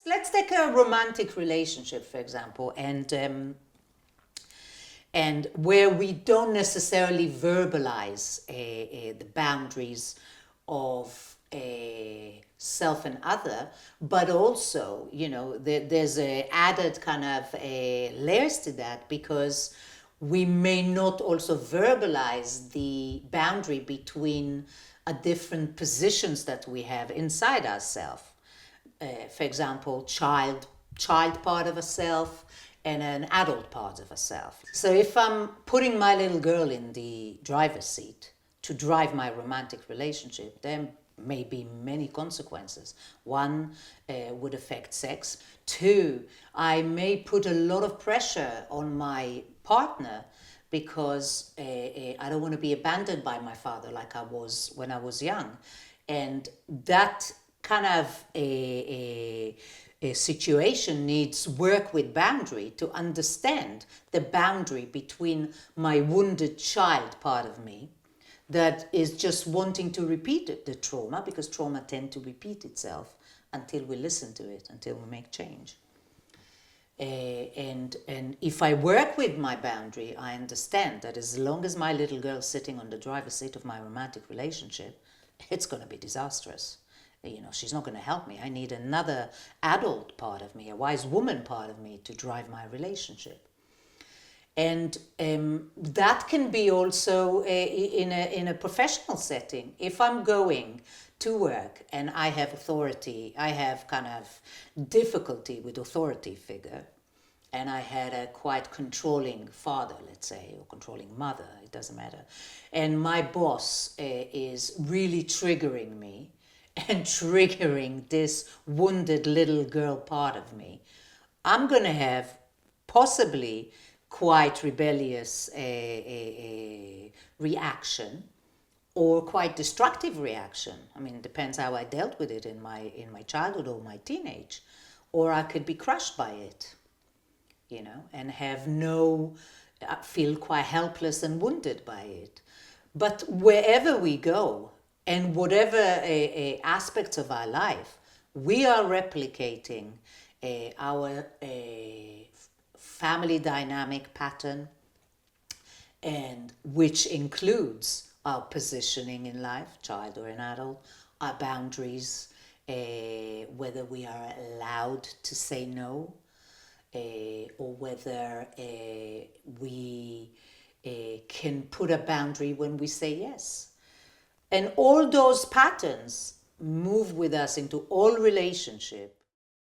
Let's take a romantic relationship, for example, and where we don't necessarily verbalize the boundaries of self and other, but also, there's a added kind of layers to that, because we may not also verbalize the boundary between different positions that we have inside ourselves. For example, child part of a self and an adult part of a self. So if I'm putting my little girl in the driver's seat to drive my romantic relationship, there may be many consequences. One would affect sex. Two, I may put a lot of pressure on my partner because I don't want to be abandoned by my father like I was when I was young. And that kind of a situation needs work with boundary to understand the boundary between my wounded child part of me that is just wanting to repeat the trauma, because trauma tend to repeat itself until we listen to it, until we make change. And if I work with my boundary, I understand that as long as my little girl's sitting on the driver's seat of my romantic relationship, it's going to be disastrous. She's not going to help me. I need another adult part of me, a wise woman part of me, to drive my relationship. And that can be also in a professional setting. If I'm going to work and I have authority, I have kind of difficulty with authority figure, and I had a quite controlling father, let's say, or controlling mother, it doesn't matter, and my boss is really triggering me and triggering this wounded little girl part of me, I'm going to have possibly quite rebellious reaction, or quite destructive reaction. I mean, it depends how I dealt with it in my childhood or my teenage. Or I could be crushed by it, and feel quite helpless and wounded by it. But wherever we go, and whatever aspects of our life, we are replicating our family dynamic pattern, and which includes our positioning in life, child or an adult, our boundaries, whether we are allowed to say no, or whether we can put a boundary when we say yes. And all those patterns move with us into all relationship.